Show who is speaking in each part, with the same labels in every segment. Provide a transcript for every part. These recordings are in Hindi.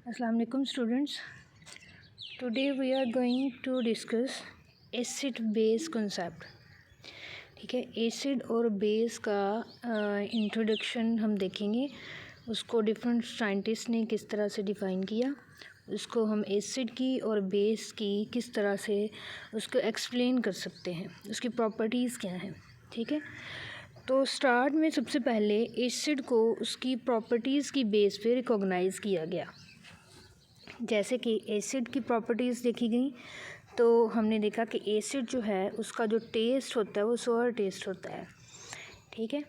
Speaker 1: Assalamu alaikum students. Today we are going to discuss acid base concept. ठीक है, एसिड और बेस का इंट्रोडक्शन हम देखेंगे. उसको डिफरेंट साइंटिस्ट ने किस तरह से डिफ़ाइन किया, उसको हम एसिड की और बेस की किस तरह से उसको एक्सप्लेन कर सकते हैं, उसकी प्रॉपर्टीज़ क्या हैं. ठीक है, तो स्टार्ट में सबसे पहले एसिड को उसकी प्रॉपर्टीज़ की बेस पे रिकॉग्नाइज़ किया गया. जैसे कि एसिड की प्रॉपर्टीज़ देखी गई तो हमने देखा कि एसिड जो है उसका जो टेस्ट होता है वो सोर टेस्ट होता है. ठीक है,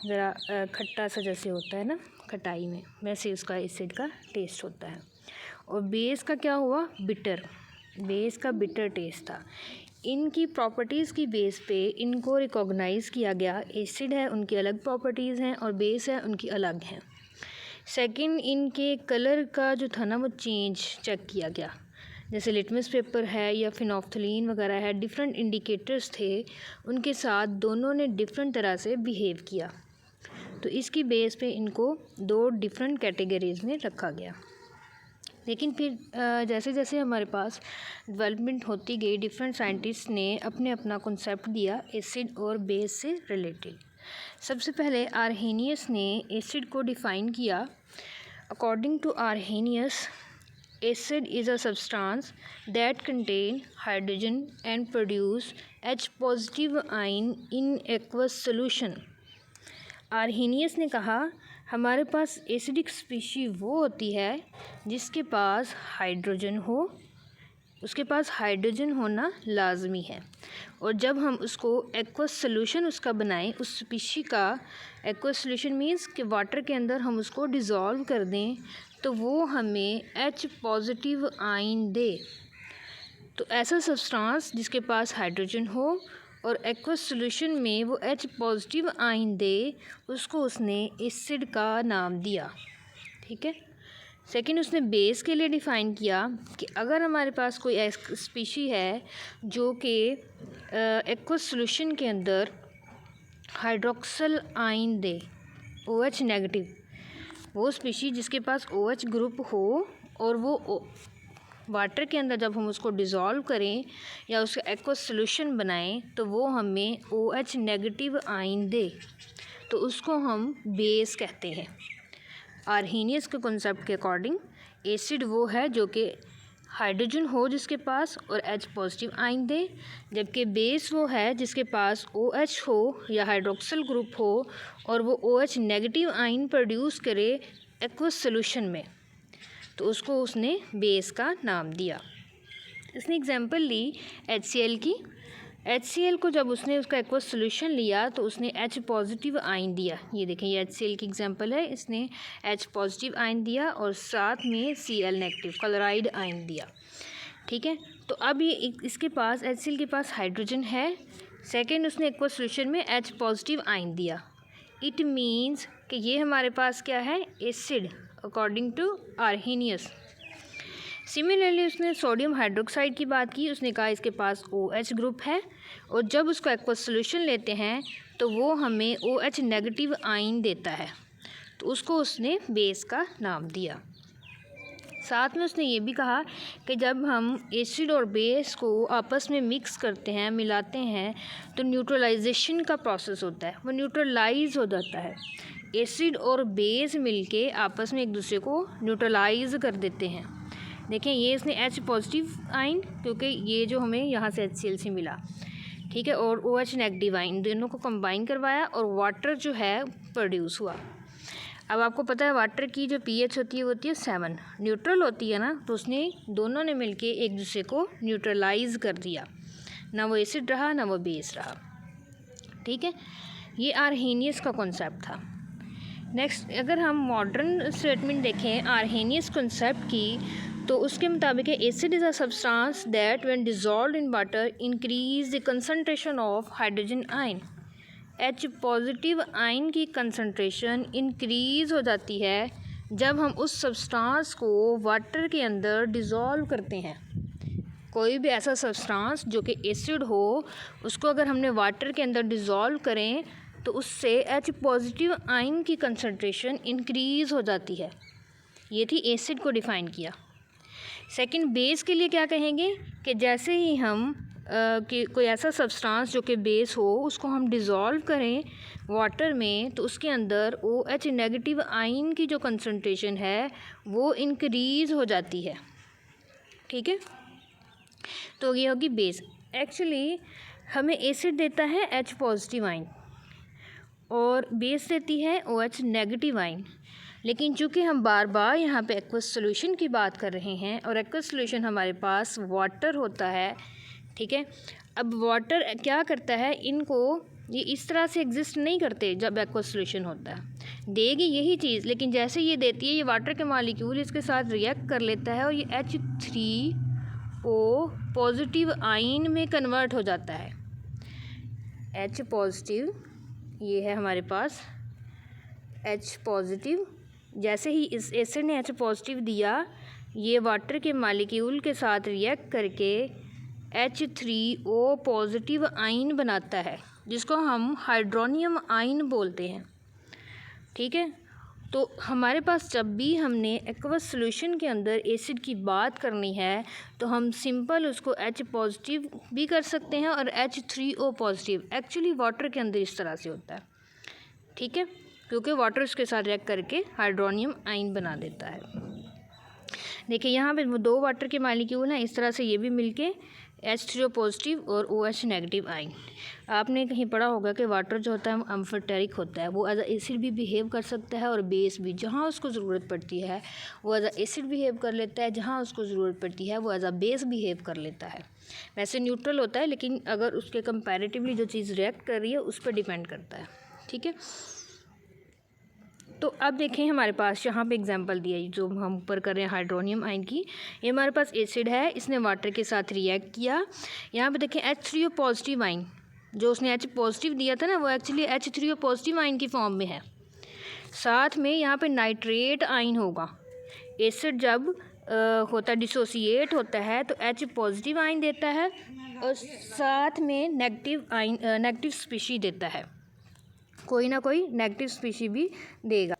Speaker 1: ज़रा खट्टा सा जैसे होता है ना खटाई में, वैसे उसका एसिड का टेस्ट होता है. और बेस का क्या हुआ, बिटर. बेस का बिटर टेस्ट था. इनकी प्रॉपर्टीज़ की बेस पे इनको रिकॉग्नाइज़ किया गया. एसिड है उनकी अलग प्रॉपर्टीज़ हैं और बेस है उनकी अलग हैं. सेकंड, इनके कलर का जो था ना वो चेंज चेक किया गया. जैसे लिटमस पेपर है या फिनोफ्थलीन वगैरह है, डिफरेंट इंडिकेटर्स थे, उनके साथ दोनों ने डिफरेंट तरह से बिहेव किया. तो इसकी बेस पे इनको दो डिफरेंट कैटेगरीज़ में रखा गया. लेकिन फिर जैसे जैसे हमारे पास डेवलपमेंट होती गई, डिफरेंट साइंटिस्ट ने अपने अपना कॉन्सेप्ट दिया एसिड और बेस से रिलेटेड. सबसे पहले आर्हेनियस ने एसिड को डिफ़ाइन किया. According to Arrhenius, acid is a substance that contain hydrogen and produce H positive ion in aqueous solution. Arrhenius ने कहा हमारे पास एसिडिक स्पीशी वो होती है जिसके पास हाइड्रोजन हो, उसके पास हाइड्रोजन होना लाजमी है. और जब हम उसको एक्वस सोल्यूशन उसका बनाएं, उस स्पीशी का एक्वस सोल्यूशन मीन्स कि वाटर के अंदर हम उसको डिज़ोल्व कर दें तो वो हमें H पॉजिटिव आयन दे. तो ऐसा सब्सटेंस जिसके पास हाइड्रोजन हो और एक्वस सोल्यूशन में वो H पॉजिटिव आयन दे, उसको उसने एसिड का नाम दिया. ठीक है. सेकंड, उसने बेस के लिए डिफ़ाइन किया कि अगर हमारे पास कोई स्पीशी है जो कि एक्वस सोल्यूशन के अंदर हाइड्रोक्सल आयन दे, OH नेगेटिव, वो स्पीशी जिसके पास OH ग्रुप हो और वो वाटर के अंदर जब हम उसको डिज़ोल्व करें या उसका एक्वस सोल्यूशन बनाएं तो वो हमें OH नेगेटिव आयन दे, तो उसको हम बेस कहते हैं. आर्हेनियस के कॉन्सेप्ट के अकॉर्डिंग एसिड वो है जो कि हाइड्रोजन हो जिसके पास और H पॉजिटिव आयन दे, जबकि बेस वो है जिसके पास OH हो या हाइड्रोक्सल ग्रुप हो और वो OH नेगेटिव आयन प्रोड्यूस करे एक्वस सोल्यूशन में, तो उसको उसने बेस का नाम दिया. इसने एग्जांपल ली HCl की. HCl को जब उसने उसका एक्वस सोल्यूशन लिया तो उसने H पॉजिटिव आयन दिया. ये देखें, ये HCl की एग्जांपल है. इसने H पॉजिटिव आयन दिया और साथ में Cl नेगेटिव क्लोराइड आयन दिया. ठीक है, तो अब ये इसके पास HCl के पास हाइड्रोजन है. सेकंड, उसने एक्वस सोल्यूशन में H पॉजिटिव आयन दिया. इट मीन्स कि ये हमारे पास क्या है, acid according to Arrhenius. Similarly उसने सोडियम हाइड्रोक्साइड की बात की. उसने कहा इसके पास OH ग्रुप है और जब उसका एक्वस सोल्यूशन लेते हैं तो वो हमें OH नेगेटिव आयन देता है, तो उसको उसने बेस का नाम दिया. साथ में उसने ये भी कहा कि जब हम एसिड और बेस को आपस में मिक्स करते हैं, मिलाते हैं, तो न्यूट्रलाइजेशन का प्रोसेस होता है, वो न्यूट्रलाइज हो जाता है. एसिड और बेस मिलके आपस में एक दूसरे को न्यूट्रलाइज कर देते हैं. देखें, ये इसने H पॉजिटिव आयन, क्योंकि ये जो हमें यहाँ से HCl से मिला, ठीक है, और OH नेगेटिव आयन, दोनों को कंबाइन करवाया और वाटर जो है प्रोड्यूस हुआ. अब आपको पता है वाटर की जो pH होती है वो होती है 7, न्यूट्रल होती है ना, तो उसने दोनों ने मिलके एक दूसरे को न्यूट्रलाइज कर दिया. ना वो एसिड रहा ना वो बेस रहा. ठीक है, ये आर्हेनियस का कॉन्सेप्ट था. नेक्स्ट, अगर हम मॉडर्न स्टेटमेंट देखें आर्हेनियस कॉन्सेप्ट की, तो उसके मुताबिक acid is a substance that when dissolved in water increase the concentration of hydrogen ion. H positive ion की कंसनट्रेशन इंक्रीज़ हो जाती है जब हम उस सब्सटेंस को वाटर के अंदर डिज़ोल्व करते हैं. कोई भी ऐसा सब्सटेंस जो कि एसिड हो, उसको अगर हमने वाटर के अंदर डिज़ोल्व करें तो उससे H पॉजिटिव आयन की कंसनट्रेशन इंक्रीज़ हो जाती है. ये थी एसिड को डिफ़ाइन किया। सेकंड बेस के लिए क्या कहेंगे कि जैसे ही हम कि कोई ऐसा सब्सटेंस जो कि बेस हो उसको हम डिज़ोल्व करें वाटर में तो उसके अंदर OH नेगेटिव आयन की जो कंसंट्रेशन है वो इंक्रीज़ हो जाती है। ठीक है, तो ये होगी बेस। एक्चुअली हमें एसिड देता है H पॉजिटिव आयन और बेस देती है OH नेगेटिव आयन, लेकिन चूँकि हम बार बार यहाँ पे एक्वस सॉल्यूशन की बात कर रहे हैं और एक्वस सॉल्यूशन हमारे पास वाटर होता है। ठीक है, अब वाटर क्या करता है, इनको ये इस तरह से एग्जिस्ट नहीं करते जब एक्वस सॉल्यूशन होता है, देगी यही चीज़, लेकिन जैसे ये देती है ये वाटर के मॉलिक्यूल इसके साथ रिएक्ट कर लेता है और ये H3O पॉजिटिव आयन में कन्वर्ट हो जाता है। H पॉजिटिव ये है हमारे पास H पॉजिटिव, जैसे ही इस एसिड ने H पॉजिटिव दिया ये वाटर के मॉलिक्यूल के साथ रिएक्ट करके H3O पॉजिटिव आयन बनाता है जिसको हम हाइड्रोनियम आयन बोलते हैं। ठीक है, तो हमारे पास जब भी हमने एक्वस सॉल्यूशन के अंदर एसिड की बात करनी है तो हम सिंपल उसको H पॉजिटिव भी कर सकते हैं और H3O पॉजिटिव। एक्चुअली वाटर के अंदर इस तरह से होता है। ठीक है, क्योंकि वाटर उसके साथ रिएक्ट करके हाइड्रोनियम आयन बना देता है। देखिए यहाँ पे दो वाटर के मॉलिक्यूल हैं, इस तरह से ये भी मिलके H3O पॉजिटिव और OH नेगेटिव आयन। आपने कहीं पढ़ा होगा कि वाटर जो होता है वो अम्फोटेरिक होता है, वो एज अ एसिड भी बिहेव कर सकता है और बेस भी, जहाँ उसको ज़रूरत पड़ती है वो एज अ एसिड बिहेव कर लेता है, जहाँ उसको ज़रूरत पड़ती है वो एज अ बेस बिहेव कर लेता है। वैसे न्यूट्रल होता है, लेकिन अगर उसके कंपैरेटिवली जो चीज़ रिएक्ट कर रही है उस पर डिपेंड करता है। ठीक है, तो अब देखें हमारे पास यहाँ पे एग्जांपल दिया है जो हम ऊपर कर रहे हैं हाइड्रोनियम आयन की। ये हमारे पास एसिड है, इसने वाटर के साथ रिएक्ट किया। यहाँ पे देखें H3O पॉजिटिव आयन जो उसने H पॉजिटिव दिया था ना वो एक्चुअली H3O पॉजिटिव आयन की फॉर्म में है। साथ में यहाँ पे नाइट्रेट आयन होगा। एसिड जब होता डिसोसिएट होता है तो H पॉजिटिव आयन देता है और साथ में नेगेटिव स्पीशी देता है, कोई ना कोई नेगेटिव स्पीशी भी देगा।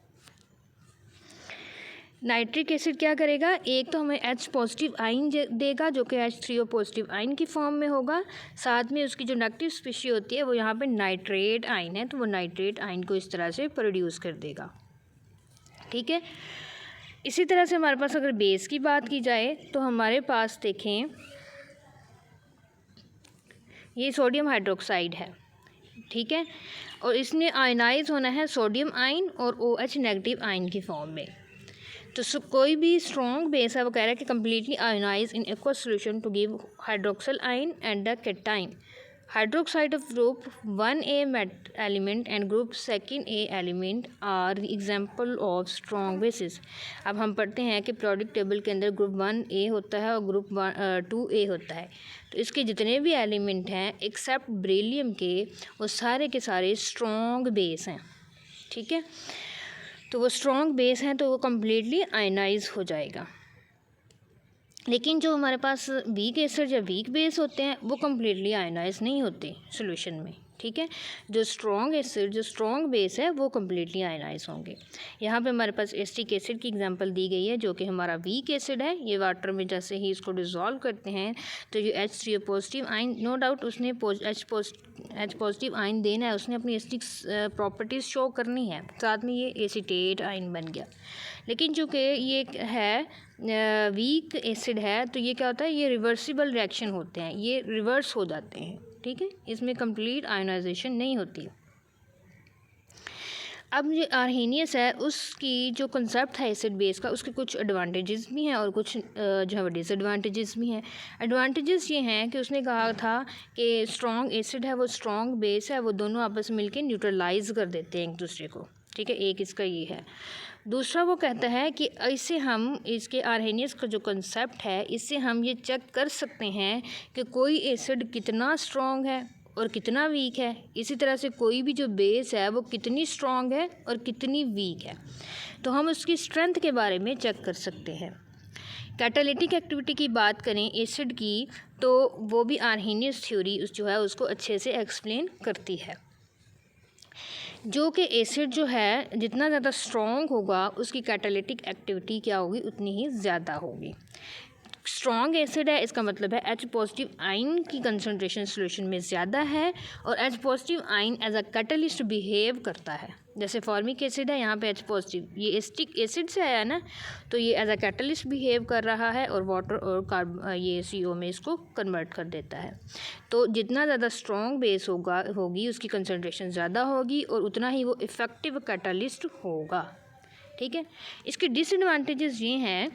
Speaker 1: नाइट्रिक एसिड क्या करेगा, एक तो हमें H पॉजिटिव आयन देगा जो कि H3O पॉजिटिव आयन की फॉर्म में होगा, साथ में उसकी जो नेगेटिव स्पीशी होती है वो यहाँ पे नाइट्रेट आयन है तो वो नाइट्रेट आयन को इस तरह से प्रोड्यूस कर देगा। ठीक है, इसी तरह से हमारे पास अगर बेस की बात की जाए तो हमारे पास देखें ये सोडियम हाइड्रोक्साइड है। ठीक है, और इसने आयनाइज होना है सोडियम आयन और OH नेगेटिव आयन की फॉर्म में। तो कोई भी स्ट्रॉन्ग बेस है वो कह रहा है कि completely ionize in aqueous solution to give hydroxyl ion and the cation. Hydroxide of group 1A element and group 2A element are example of strong bases. अब हम पढ़ते हैं कि पीरियोडिक टेबल के अंदर ग्रुप 1A होता है और ग्रुप 2A होता है, तो इसके जितने भी एलिमेंट हैं एक्सेप्ट बेरिलियम के वो सारे के सारे स्ट्रॉन्ग बेस हैं। ठीक है, तो वो स्ट्रॉन्ग बेस हैं तो वो कम्प्लीटली आयनाइज हो जाएगा। लेकिन जो हमारे पास वीक एसिड या वीक बेस होते हैं वो कम्प्लीटली आयनाइज नहीं होते सॉल्यूशन में। ठीक है, जो स्ट्रॉन्ग एसिड जो स्ट्रॉन्ग बेस है वो कम्प्लीटली आयनाइज होंगे। यहाँ पे हमारे पास एसिटिक एसिड की एग्जांपल दी गई है जो कि हमारा वीक एसिड है। ये वाटर में जैसे ही इसको डिज़ोल्व करते हैं तो जो H3O positive ion, no doubt उसने H पॉजिटिव आयन देना है, उसने अपनी एसिटिक प्रॉपर्टीज़ शो करनी है, साथ में ये एसीटेट आयन बन गया। लेकिन चूँकि ये है वीक एसिड है तो ये क्या होता है, ये रिवर्सिबल रिएक्शन होते हैं, ये रिवर्स हो जाते हैं। ठीक है, इसमें कंप्लीट आयनाइजेशन नहीं होती। अब जो आर्हेनियस है उसकी जो कंसेप्ट है एसिड बेस का उसके कुछ एडवांटेजेस भी हैं और कुछ जो है डिसएडवांटेजेस भी हैं। एडवांटेजेस ये हैं कि उसने कहा था कि स्ट्रॉन्ग एसिड है वो स्ट्रॉन्ग बेस है वो दोनों आपस में मिलकर न्यूट्रलाइज कर देते हैं एक दूसरे को। ठीक है, एक इसका ये है। दूसरा वो कहता है कि इससे हम इसके आर्हेनियस का जो कंसेप्ट है इससे हम ये चेक कर सकते हैं कि कोई एसिड कितना स्ट्रॉन्ग है और कितना वीक है, इसी तरह से कोई भी जो बेस है वो कितनी स्ट्रॉन्ग है और कितनी वीक है, तो हम उसकी स्ट्रेंथ के बारे में चेक कर सकते हैं। कैटालिटिक एक्टिविटी की बात करें एसिड की तो वो भी आर्हेनियस थ्योरी जो है उसको अच्छे से एक्सप्लेन करती है। जो कि एसिड जो है जितना ज़्यादा स्ट्रॉन्ग होगा उसकी कैटालिटिक एक्टिविटी क्या होगी उतनी ही ज़्यादा होगी। स्ट्रॉन्ग एसिड है इसका मतलब है एच पॉजिटिव आयन की कंसनट्रेशन सोल्यूशन में ज़्यादा है और H positive ion as a catalyst behave करता है। जैसे फॉर्मिक एसिड है, यहाँ पे एच पॉजिटिव, ये एसिटिक एसिड से आया ना, तो ये एज अ कैटलिस्ट बिहेव कर रहा है और वाटर और ये CO में इसको कन्वर्ट कर देता है। तो जितना ज़्यादा स्ट्रॉन्ग बेस होगी उसकी कंसनट्रेशन ज़्यादा होगी और उतना ही वो इफ़ेक्टिव कैटलिस्ट होगा। ठीक है, इसके डिसएडवांटेजेस ये हैं,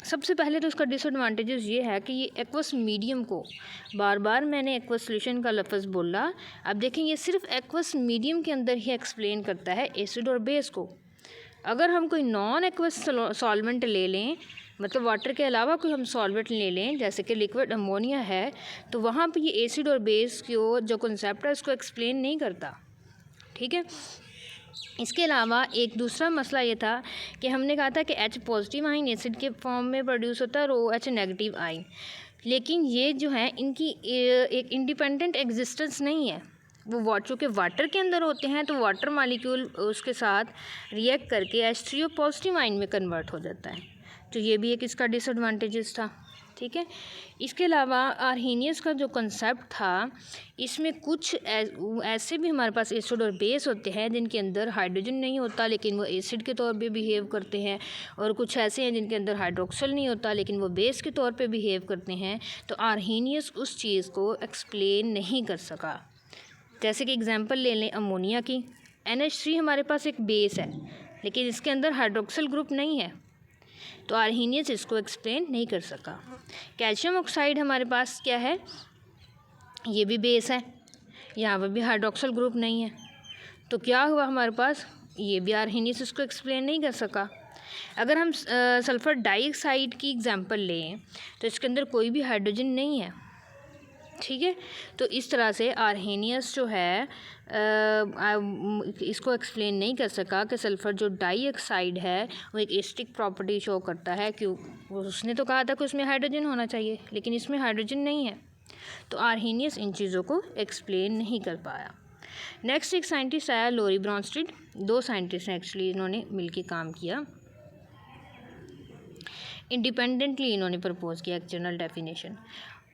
Speaker 1: सबसे पहले तो उसका डिसएडवांटेजेस ये है कि ये एक्वस मीडियम को, बार बार मैंने एक्वस सोल्यूशन का लफ्ज़ बोला, अब देखें ये सिर्फ एक्वस मीडियम के अंदर ही एक्सप्लेन करता है एसिड और बेस को। अगर हम कोई नॉन एक्वस सॉल्वेंट ले लें, मतलब वाटर के अलावा कोई हम सॉल्वेंट ले लें जैसे कि लिक्विड अमोनिया है, तो वहाँ पर ये एसिड और बेस को जो कंसेप्ट है उसको एक्सप्लेन नहीं करता। ठीक है, इसके अलावा एक दूसरा मसला ये था कि हमने कहा था कि एच पॉजिटिव आयन एसिड के फॉर्म में प्रोड्यूस होता है और OH नेगेटिव आयन, लेकिन ये जो है इनकी एक इंडिपेंडेंट एग्जिस्टेंस नहीं है। वो चूँकि वाटर के अंदर होते हैं तो वाटर मालिक्यूल उसके साथ रिएक्ट करके H3O पॉजिटिव आयन में कन्वर्ट हो जाता है, तो ये भी एक इसका डिसएडवांटेजेस था। ठीक है, इसके अलावा आर्हेनियस का जो कंसेप्ट था, इसमें कुछ ऐसे भी हमारे पास एसिड और बेस होते हैं जिनके अंदर हाइड्रोजन नहीं होता लेकिन वो एसिड के तौर पे बिहेव करते हैं, और कुछ ऐसे हैं जिनके अंदर हाइड्रोक्सल नहीं होता लेकिन वो बेस के तौर पे बिहेव करते हैं। तो आर्हेनियस उस चीज़ को एक्सप्लेन नहीं कर सका। जैसे कि एग्जाम्पल ले लें अमोनिया की, NH3 हमारे पास एक बेस है लेकिन इसके अंदर हाइड्रोक्सल ग्रुप नहीं है, तो आर्हेनियस इसको एक्सप्लेन नहीं कर सका। कैल्शियम ऑक्साइड हमारे पास क्या है, ये भी बेस है, यहाँ पर भी हाइड्रोक्सल ग्रुप नहीं है, तो क्या हुआ हमारे पास, ये भी आर्हेनियस इसको एक्सप्लेन नहीं कर सका। अगर हम सल्फ़र डाइऑक्साइड की एग्जांपल लें तो इसके अंदर कोई भी हाइड्रोजन नहीं है। ठीक है, तो इस तरह से आर्हेनियस जो है इसको एक्सप्लेन नहीं कर सका कि सल्फ़र जो डाइऑक्साइड है वो एक एसिडिक प्रॉपर्टी शो करता है। क्यों, उसने तो कहा था कि उसमें हाइड्रोजन होना चाहिए लेकिन इसमें हाइड्रोजन नहीं है, तो आर्हेनियस इन चीज़ों को एक्सप्लेन नहीं कर पाया। नेक्स्ट एक साइंटिस्ट आया लोरी ब्रॉन्स्टेड, दो साइंटिस्ट हैं एक्चुअली, इन्होंने मिलकर काम किया, इंडिपेंडेंटली इन्होंने प्रपोज किया एक जनरल डेफिनेशन।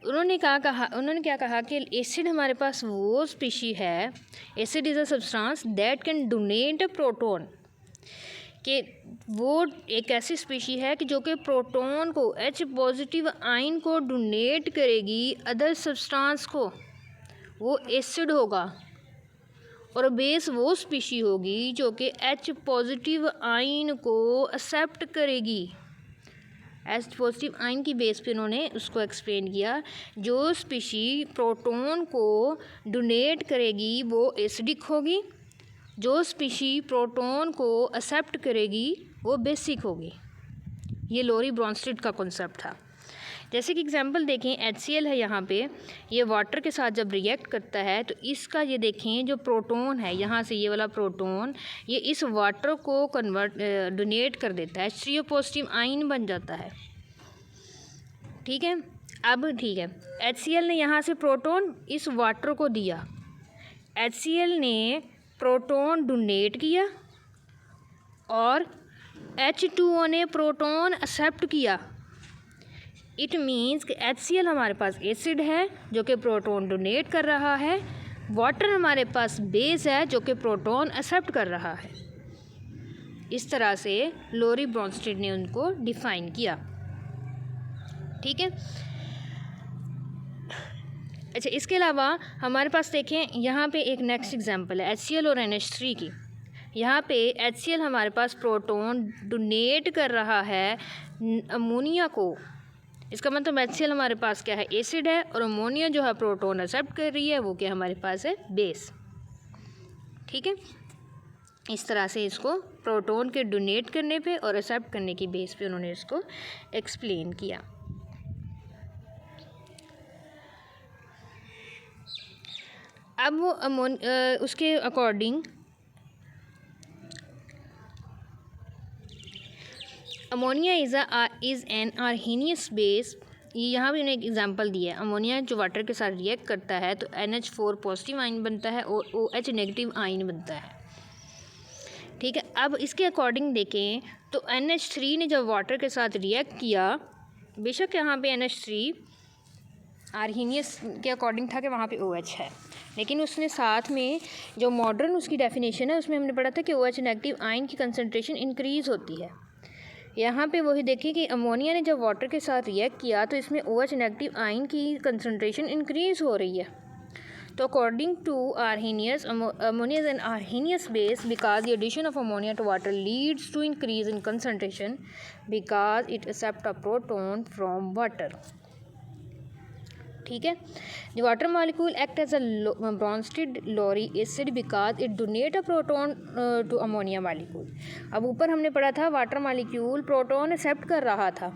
Speaker 1: उन्होंने क्या कहा कि एसिड हमारे पास वो स्पीशी है, acid is a substance that can donate a proton, कि वो एक ऐसी स्पीशी है कि जो कि प्रोटॉन को, H पॉजिटिव आयन को डोनेट करेगी अदर सब्सटेंस को, वो एसिड होगा। और बेस वो स्पीशी होगी जो कि H पॉजिटिव आयन को एक्सेप्ट करेगी। H पॉजिटिव आयन की बेस पे उन्होंने उसको एक्सप्लेन किया, जो स्पीशी प्रोटॉन को डोनेट करेगी वो एसिडिक होगी, जो स्पीशी प्रोटॉन को एक्सेप्ट करेगी वो बेसिक होगी। ये लोरी ब्रॉन्स्टेड का कॉन्सेप्ट था। जैसे कि एग्जांपल देखें, HCl है यहाँ पे, ये वाटर के साथ जब रिएक्ट करता है तो इसका ये देखें जो प्रोटॉन है, यहाँ से ये वाला प्रोटॉन ये इस वाटर को डोनेट कर देता है, H3O पॉजिटिव आयन बन जाता है। ठीक है, अब ठीक है, HCl ने यहाँ से प्रोटॉन इस वाटर को दिया, HCl ने प्रोटॉन डोनेट किया और H2O ने प्रोटॉन एक्सेप्ट किया। इट मीन्स कि HCl हमारे पास एसिड है जो कि प्रोटॉन डोनेट कर रहा है, वाटर हमारे पास बेस है जो कि प्रोटॉन एक्सेप्ट कर रहा है। इस तरह से लोरी ब्रॉन्स्टेड ने उनको डिफाइन किया। ठीक है, अच्छा, इसके अलावा हमारे पास देखें यहाँ पे एक नेक्स्ट एग्जांपल है HCl और NH3 की। यहाँ पे HCl हमारे पास प्रोटॉन डोनेट कर रहा है अमोनिया को, इसका मतलब HCl हमारे पास क्या है, एसिड है, और अमोनिया जो है प्रोटॉन एक्सेप्ट कर रही है, वो क्या हमारे पास है, बेस। ठीक है, इस तरह से इसको प्रोटॉन के डोनेट करने पे और एक्सेप्ट करने की बेस पे उन्होंने इसको एक्सप्लेन किया। अब वो उसके according ammonia is an Arrhenius base. ये यहाँ भी उन्हें एक एग्जांपल दिया है, अमोनिया जो वाटर के साथ रिएक्ट करता है तो NH4 पॉजिटिव आयन बनता है और OH नेगेटिव आयन बनता है। ठीक है। अब इसके अकॉर्डिंग देखें तो NH3 ने जब वाटर के साथ रिएक्ट किया, बेशक यहाँ पे NH3 आर्हीनियस के अकॉर्डिंग था कि वहाँ पे OH है, लेकिन उसने साथ में जो मॉडर्न उसकी डेफिनेशन है उसमें हमने पढ़ा था कि OH नेगेटिव आयन की कंसनट्रेशन इंक्रीज़ होती है। यहाँ पे वही देखिए कि अमोनिया ने जब वाटर के साथ रिएक्ट किया तो इसमें OH नेगेटिव आयन की कंसनट्रेशन इंक्रीज़ हो रही है। तो according to Arrhenius, ammonia is an arrhenius base because the addition of ammonia to water leads to increase in concentration because it accepts a proton from water। ठीक है। The water molecule act as a Bronsted Lowry acid because it donate a proton to ammonia molecule। अब ऊपर हमने पढ़ा था वाटर मॉलिक्यूल प्रोटॉन एक्सेप्ट कर रहा था,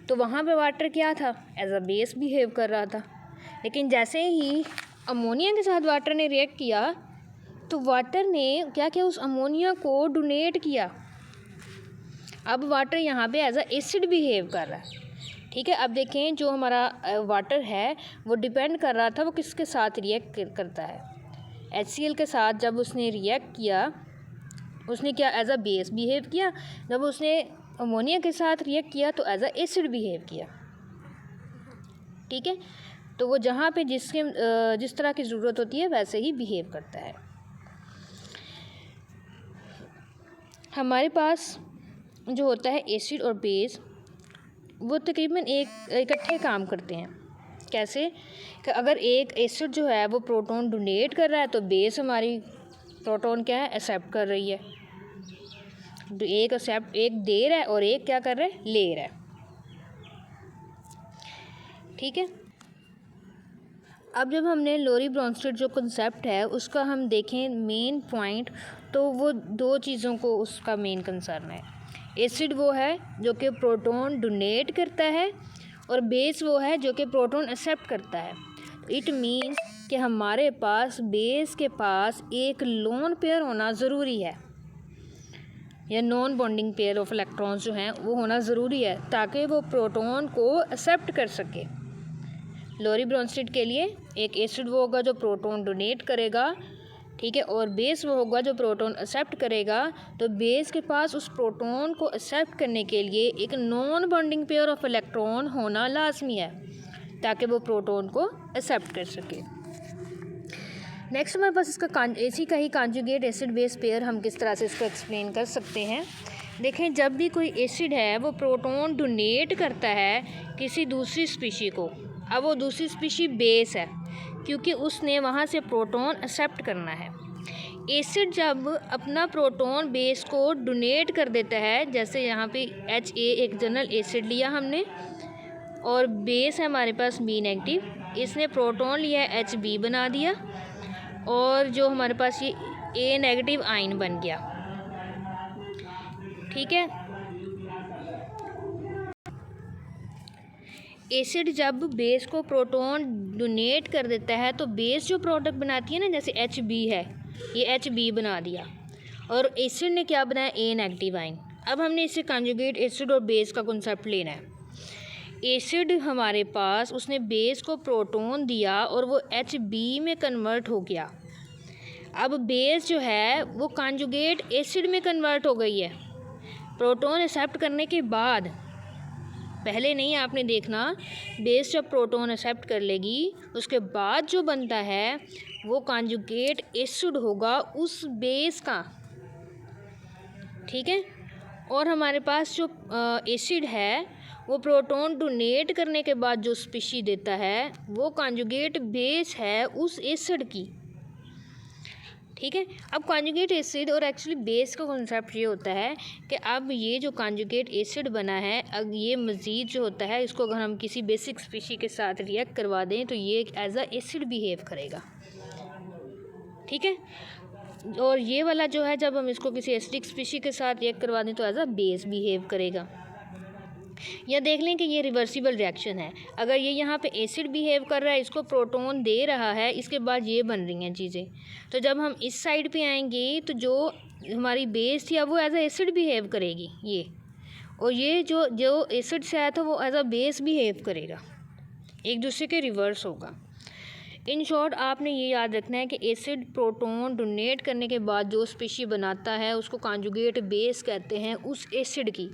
Speaker 1: तो वहाँ पे वाटर क्या था, एज अ बेस बिहेव कर रहा था। लेकिन जैसे ही अमोनिया के साथ वाटर ने रिएक्ट किया तो वाटर ने क्या किया, उस अमोनिया को डोनेट किया। अब वाटर यहाँ पे एज अ एसिड बिहेव कर रहा है। ठीक है। अब देखें जो हमारा वाटर है वो डिपेंड कर रहा था वो किसके साथ रिएक्ट करता है। HCl के साथ जब उसने रिएक्ट किया उसने क्या एज अ बेस बिहेव किया, जब उसने अमोनिया के साथ रिएक्ट किया तो एज अ एसिड बिहेव किया। ठीक है। तो वो जहाँ पे जिस तरह की ज़रूरत होती है वैसे ही बिहेव करता है। हमारे पास जो होता है एसिड और बेस वो तकरीबन इकट्ठे काम करते हैं। कैसे कि अगर एक एसिड जो है वो प्रोटॉन डोनेट कर रहा है तो बेस हमारी प्रोटॉन क्या है, एक्सेप्ट कर रही है। एक दे रहा है और एक क्या कर रहा है, ले रहा है। ठीक है। अब जब हमने लोरी ब्रॉन्स्टेड जो कंसेप्ट है उसका हम देखें मेन पॉइंट, तो वो दो चीज़ों को उसका मेन कंसर्न है। एसिड वो है जो कि प्रोटॉन डोनेट करता है और बेस वो है जो कि प्रोटॉन एक्सेप्ट करता है। इट मीन्स कि हमारे पास बेस के पास एक लोन पेयर होना ज़रूरी है या non bonding pair of electrons जो हैं वो होना ज़रूरी है ताकि वो प्रोटॉन को एक्सेप्ट कर सके। लोरी ब्रॉन्स्टेड के लिए एक एसिड वो होगा जो प्रोटॉन डोनेट करेगा, ठीक है, और बेस वो होगा जो प्रोटॉन एक्सेप्ट करेगा। तो बेस के पास उस प्रोटॉन को एक्सेप्ट करने के लिए एक non bonding pair of electron होना लाजमी है ताकि वो प्रोटॉन को एक्सेप्ट कर सके। नेक्स्ट हमारे पास इसका इसी का ही कॉन्जुगेट एसिड बेस पेयर हम किस तरह से इसको एक्सप्लेन कर सकते हैं। देखें, जब भी कोई एसिड है वो प्रोटॉन डोनेट करता है किसी दूसरी स्पीशी को, अब वो दूसरी स्पीशी बेस है क्योंकि उसने वहाँ से प्रोटॉन एक्सेप्ट करना है। एसिड जब अपना प्रोटॉन बेस को डोनेट कर देता है, जैसे यहाँ पे HA एक जनरल एसिड लिया हमने और बेस है हमारे पास B नेगेटिव, इसने प्रोटॉन लिया HB बना दिया और जो हमारे पास ये A नेगेटिव आयन बन गया। ठीक है। एसिड जब बेस को प्रोटॉन डोनेट कर देता है तो बेस जो प्रोडक्ट बनाती है ना, जैसे HB है, ये HB बना दिया और एसिड ने क्या बनाया, A नेगेटिव आयन। अब हमने इससे कॉन्जुगेट एसिड और बेस का कॉन्सेप्ट लेना है। एसिड हमारे पास उसने बेस को प्रोटॉन दिया और वो HB में कन्वर्ट हो गया। अब बेस जो है वो कॉन्जुगेट एसिड में कन्वर्ट हो गई है प्रोटॉन एक्सेप्ट करने के बाद। पहले नहीं, आपने देखना बेस जब प्रोटॉन एक्सेप्ट कर लेगी उसके बाद जो बनता है वो कॉन्जुगेट एसिड होगा उस बेस का। ठीक है। और हमारे पास जो एसिड है वो प्रोटॉन डोनेट करने के बाद जो स्पीशी देता है वो कॉन्जुगेट बेस है उस एसिड की। ठीक है। अब कॉन्जुगेट एसिड और एक्चुअली बेस का कॉन्सेप्ट ये होता है कि अब ये जो कॉन्जुगेट एसिड बना है, अब ये मज़ीद जो होता है इसको अगर हम किसी बेसिक स्पीशी के साथ रिएक्ट करवा दें तो ये एज अ एसिड बिहेव करेगा। ठीक है। और ये वाला जो है जब हम इसको किसी एसिडिक स्पीशी के साथ रिएक्ट करवा दें तो एज अ बेस बिहेव करेगा। या देख लें कि ये रिवर्सिबल रिएक्शन है। अगर ये यहाँ पे एसिड बिहेव कर रहा है, इसको प्रोटॉन दे रहा है, इसके बाद ये बन रही हैं चीज़ें, तो जब हम इस साइड पे आएंगे तो जो हमारी बेस थी अब वो एज अ एसिड बिहेव करेगी ये, और ये जो एसिड से आया था वो एज अ बेस बिहेव करेगा, एक दूसरे के रिवर्स होगा। इन शॉर्ट आपने ये याद रखना है कि एसिड प्रोटॉन डोनेट करने के बाद जो स्पीशी बनाता है उसको कॉन्जुगेट बेस कहते हैं उस एसिड की,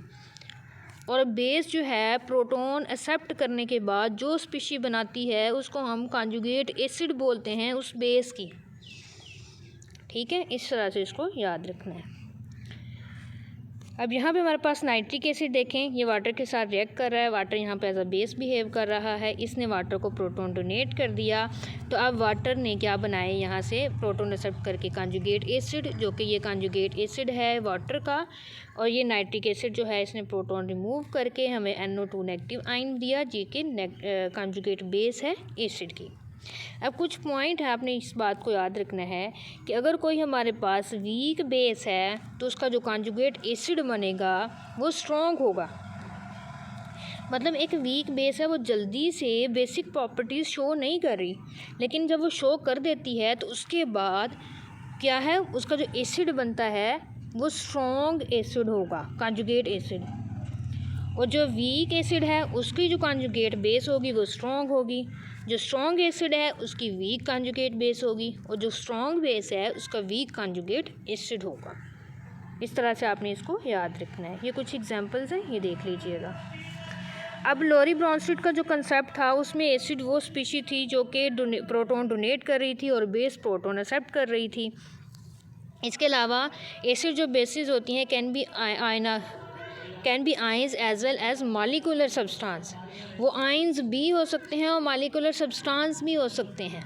Speaker 1: और बेस जो है प्रोटॉन एक्सेप्ट करने के बाद जो स्पीशी बनाती है उसको हम कॉन्जुगेट एसिड बोलते हैं उस बेस की। ठीक है, इस तरह से इसको याद रखना है। अब यहाँ पे हमारे पास नाइट्रिक एसिड देखें, ये वाटर के साथ रिएक्ट कर रहा है, वाटर यहाँ पे एज अ बेस बिहेव कर रहा है, इसने वाटर को प्रोटॉन डोनेट कर दिया, तो अब वाटर ने क्या बनाए यहाँ से प्रोटॉन एक्सेप्ट करके कॉन्जुगेट एसिड, जो कि ये कॉन्जुगेट एसिड है वाटर का, और ये नाइट्रिक एसिड जो है इसने प्रोटॉन रिमूव करके हमें NO2 नेगेटिव आयन दिया, जो कि कॉन्जुगेट बेस है एसिड की। अब कुछ पॉइंट है आपने इस बात को याद रखना है कि अगर कोई हमारे पास वीक बेस है तो उसका जो कॉन्जुगेट एसिड बनेगा वो स्ट्रॉन्ग होगा। मतलब एक वीक बेस है वो जल्दी से बेसिक प्रॉपर्टीज़ शो नहीं कर रही, लेकिन जब वो शो कर देती है तो उसके बाद क्या है, उसका जो एसिड बनता है वो स्ट्रॉन्ग एसिड होगा, कॉन्जुगेट एसिड। और जो वीक एसिड है उसकी जो कॉन्जुगेट बेस होगी वो स्ट्रॉन्ग होगी, जो स्ट्रॉन्ग एसिड है उसकी वीक कॉन्जुगेट बेस होगी, और जो स्ट्रॉन्ग बेस है उसका वीक कॉन्जुगेट एसिड होगा। इस तरह से आपने इसको याद रखना है। ये कुछ एग्जांपल्स हैं, ये देख लीजिएगा। अब लोरी ब्रॉन्स्टेड का जो कंसेप्ट था उसमें एसिड वो स्पीशी थी जो कि प्रोटॉन डोनेट कर रही थी और बेस प्रोटॉन एक्सेप्ट कर रही थी। इसके अलावा एसिड जो बेसिस होती हैं can be ions as well as molecular substance, वो आइंस भी हो सकते हैं और मॉलिक्यूलर सब्सटेंस भी हो सकते हैं।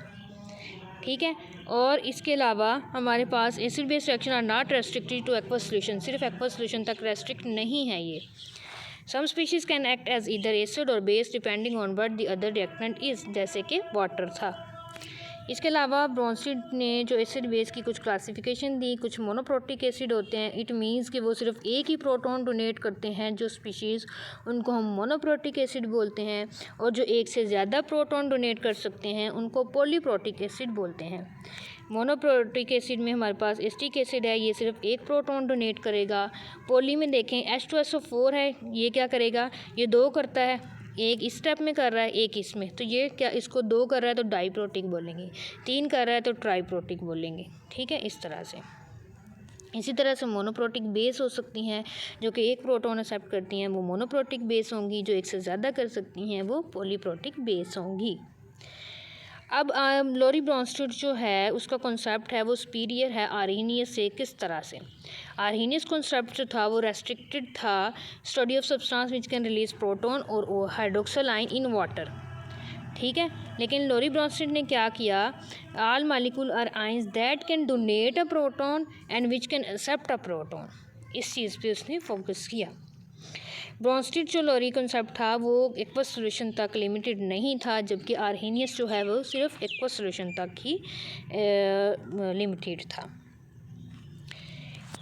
Speaker 1: ठीक है, और इसके अलावा हमारे पास acid base reaction are not restricted to aqueous solution, सिर्फ एक्वस सॉल्यूशन तक रेस्ट्रिक्ट नहीं है ये। Some species can act as either acid और base depending on what the other reactant is, जैसे कि वाटर था। इसके अलावा ब्रॉन्स्टेड ने जो एसिड बेस की कुछ क्लासिफिकेशन दी, कुछ मोनोप्रोटिक एसिड होते हैं, इट मीन्स कि वो सिर्फ एक ही प्रोटॉन डोनेट करते हैं जो स्पीशीज़, उनको हम मोनोप्रोटिक एसिड बोलते हैं, और जो एक से ज़्यादा प्रोटॉन डोनेट कर सकते हैं उनको पॉलीप्रोटिक एसिड बोलते हैं। मोनोप्रोटिक एसिड में हमारे पास एसिटिक एसिड है, ये सिर्फ एक प्रोटॉन डोनेट करेगा। पॉली में देखें H2SO4 है, ये क्या करेगा, ये 2 करता है, एक इस स्टेप में कर रहा है एक इसमें, तो ये क्या इसको 2 कर रहा है तो डाइप्रोटिक बोलेंगे, 3 कर रहा है तो ट्राइप्रोटिक बोलेंगे। ठीक है, इस तरह से। इसी तरह से मोनोप्रोटिक बेस हो सकती हैं जो कि एक प्रोटॉन एक्सेप्ट करती हैं, वो मोनोप्रोटिक बेस होंगी, जो एक से ज़्यादा कर सकती हैं वो पॉलीप्रोटिक बेस होंगी। अब लोरी ब्रॉन्स्टेड जो है उसका कॉन्सेप्ट है वो सुपीरियर है आर्हेनियस से। किस तरह से? आर्हेनियस कॉन्सेप्ट जो था वो रेस्ट्रिक्टेड था, study of substance which can release proton और हाइड्रोक्सिल आयन इन वाटर। ठीक है, लेकिन लोरी ब्रॉन्स्टेड ने क्या किया, all molecule are ions that can donate a proton and which can accept a proton, इस चीज़ पे उसने फोकस किया। ब्रॉन्स्टेड जो लोरी कंसेप्ट था वो एक्वस सॉल्यूशन तक लिमिटेड नहीं था, जबकि आर्हेनियस जो है वो सिर्फ एक्वस सॉल्यूशन तक ही लिमिटेड था।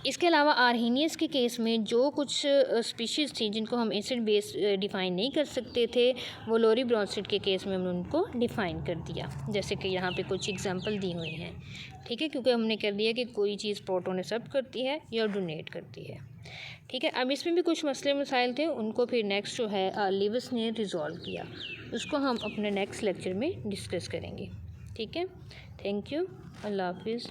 Speaker 1: इसके अलावा आर्हेनियस के केस में जो कुछ स्पीशीज़ थी जिनको हम एसिड बेस डिफ़ाइन नहीं कर सकते थे, वो लोरी ब्रॉन्स्टेड के केस में हमने उनको डिफ़ाइन कर दिया, जैसे कि यहाँ पे कुछ एग्जांपल दी हुई हैं। ठीक है, क्योंकि हमने कर दिया कि कोई चीज़ प्रोटॉन एक्सेप्ट करती है या डोनेट करती है। ठीक है, अब इसमें भी कुछ मसले मसाइल थे, उनको फिर नेक्स्ट जो है लिविस ने रिजॉल्व किया, उसको हम अपने नेक्स्ट लेक्चर में डिस्कस करेंगे। ठीक है, थैंक यू, अल्लाह हाफिज़।